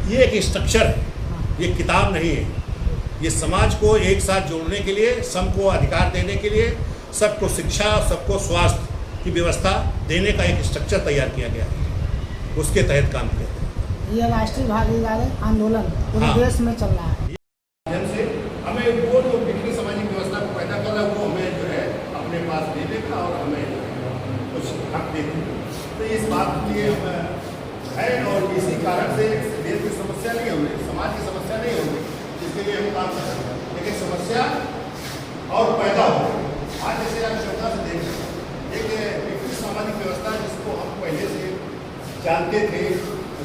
ये एक स्ट्रक्चर है, ये किताब नहीं है। ये समाज को एक साथ जोड़ने के लिए, सबको अधिकार देने के लिए, सबको शिक्षा, सबको स्वास्थ्य की व्यवस्था देने का एक स्ट्रक्चर तैयार किया गया है, उसके तहत काम किया गया। ये राष्ट्रीय भागीदारी आंदोलन पूरे देश में चल रहा है। से हमें वो जो बिगड़ी सामाजिक व्यवस्था को पैदा कर रहा है, वो हमें जो है अपने पास ले लेगा और हमें कुछ हक देगा। तो इस बात के लिए हम है, और इसी कारण से देश की समस्या नहीं होगी, समाज की समस्या नहीं होगी, जिसके लिए हम काम कर सकते हैं। लेकिन समस्या और पैदा हो, आज जैसे आप श्रद्धा से देख सकते एक बिगड़ी सामाजिक व्यवस्था जिसको हम पहले से जानते थे,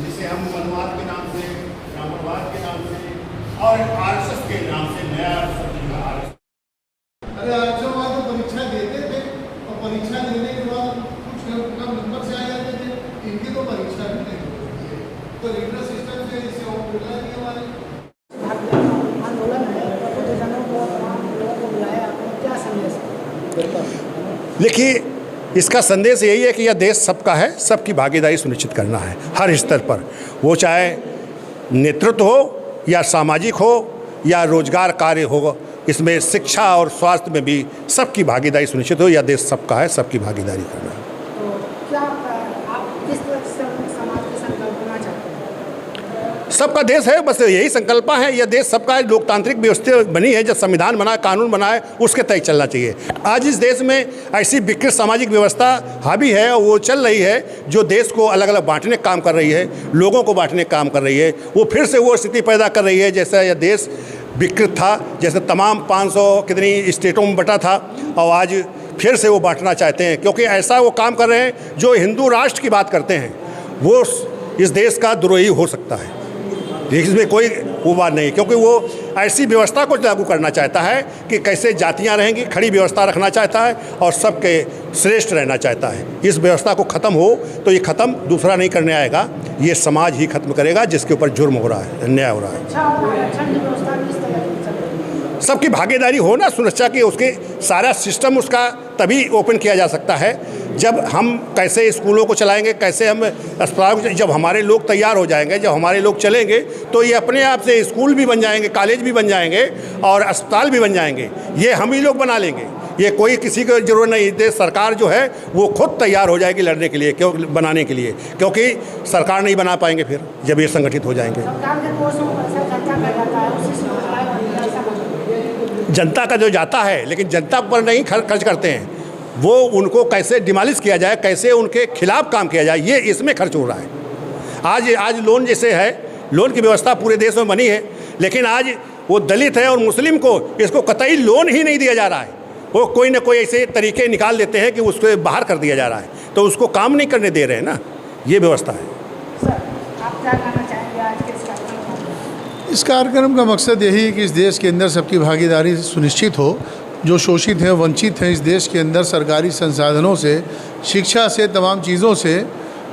जिसे हम मनवाद के नाम से, ब्राह्मणवाद के नाम से और आरएसएस के नाम से नया अरे आरक्षणवाद तो परीक्षा देते थे और परीक्षा देने के बाद कुछ कम नंबर से आ जाते थे, इनकी तो परीक्षा भी नहीं होती है। तो रेगुलर सिस्टम से इसे और मिला नहीं हमारे आंदोलन है, प्रबुद्धजनों को, लोगों को बुलाया, क्या संदेश? देखिए, इसका संदेश यही है कि यह देश सबका है, सबकी भागीदारी सुनिश्चित करना है हर स्तर पर, वो चाहे नेतृत्व हो या सामाजिक हो या रोजगार कार्य हो, इसमें शिक्षा और स्वास्थ्य में भी सबकी भागीदारी सुनिश्चित हो। यह देश सबका है, सबकी भागीदारी करना है। तो क्या आप किस तरह से समाज की संकल्पना चाहते हैं? सबका देश है, बस यही संकल्प है। यह देश सबका है, लोकतांत्रिक व्यवस्था बनी है, जब संविधान बना, कानून बना है, उसके तय चलना चाहिए। आज इस देश में ऐसी विकृत सामाजिक व्यवस्था हावी है और वो चल रही है, जो देश को अलग अलग बांटने का काम कर रही है, लोगों को बांटने का काम कर रही है। वो फिर से वो स्थिति पैदा कर रही है जैसा यह देश विकृत था, जैसे तमाम 500 कितनी स्टेटों में बटा था, और आज फिर से वो बांटना चाहते हैं, क्योंकि ऐसा वो काम कर रहे हैं जो हिंदू राष्ट्र की बात करते हैं, वो इस देश का द्रोही हो सकता है। इसमें कोई वो बात नहीं, क्योंकि वो ऐसी व्यवस्था को लागू करना चाहता है कि कैसे जातियां रहेंगी, खड़ी व्यवस्था रखना चाहता है और सबके श्रेष्ठ रहना चाहता है। इस व्यवस्था को ख़त्म हो तो ये ख़त्म दूसरा नहीं करने आएगा, ये समाज ही खत्म करेगा जिसके ऊपर जुर्म हो रहा है, अन्याय हो रहा है। सबकी भागीदारी हो ना, सुरक्षा की, उसके सारा सिस्टम उसका तभी ओपन किया जा सकता है जब हम कैसे स्कूलों को चलाएंगे, कैसे हम अस्पताल, जब हमारे लोग तैयार हो जाएंगे, जब हमारे लोग चलेंगे तो ये अपने आप से स्कूल भी बन जाएंगे, कॉलेज भी बन जाएंगे और अस्पताल भी बन जाएंगे। ये हम ही लोग बना लेंगे, ये कोई किसी को जरूरत नहीं। देश सरकार जो है वो खुद तैयार हो जाएगी लड़ने के लिए, क्यों बनाने के लिए, क्योंकि सरकार नहीं बना पाएंगे फिर जब ये संगठित हो जाएंगे। जनता का जो जाता है, लेकिन जनता पर नहीं खर्च करते हैं, वो उनको कैसे डिमोलिश किया जाए, कैसे उनके खिलाफ काम किया जाए, ये इसमें खर्च हो रहा है। आज लोन जैसे है, लोन की व्यवस्था पूरे देश में बनी है, लेकिन आज वो दलित है और मुस्लिम को इसको कतई लोन ही नहीं दिया जा रहा है। वो कोई ना कोई ऐसे तरीके निकाल देते हैं कि उसको बाहर कर दिया जा रहा है, तो उसको काम नहीं करने दे रहे हैं ना, ये व्यवस्था है। सर, आप क्या कहना चाहेंगे आज के इस कार्यक्रम का मकसद यही है कि इस देश के अंदर सबकी भागीदारी सुनिश्चित हो। जो शोषित हैं, वंचित हैं इस देश के अंदर सरकारी संसाधनों से, शिक्षा से, तमाम चीज़ों से।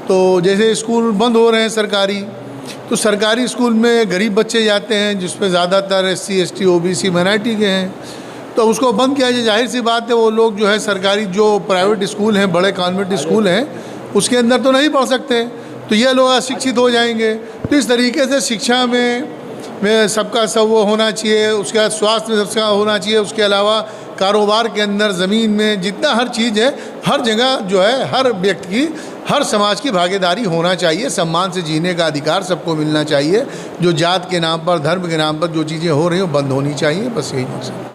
तो जैसे स्कूल बंद हो रहे हैं सरकारी, तो सरकारी स्कूल में गरीब बच्चे जाते हैं जिसमें ज़्यादातर SC ST OBC माइनॉरिटी के हैं, तो उसको बंद किया जाए। जाहिर सी बात है वो लोग जो है सरकारी जो प्राइवेट स्कूल हैं, बड़े कॉन्वेंट स्कूल हैं, उसके अंदर तो नहीं पढ़ सकते, तो ये लोग अशिक्षित हो जाएंगे। तो इस तरीके से शिक्षा में सबका सब वो होना चाहिए, उसके बाद स्वास्थ्य में सबका होना चाहिए, उसके अलावा कारोबार के अंदर, ज़मीन में, जितना हर चीज़ है, हर जगह जो है हर व्यक्ति की, हर समाज की भागीदारी होना चाहिए। सम्मान से जीने का अधिकार सबको मिलना चाहिए। जो जात के नाम पर, धर्म के नाम पर जो चीज़ें हो रही हैं वो बंद होनी चाहिए, बस यही मकसद है।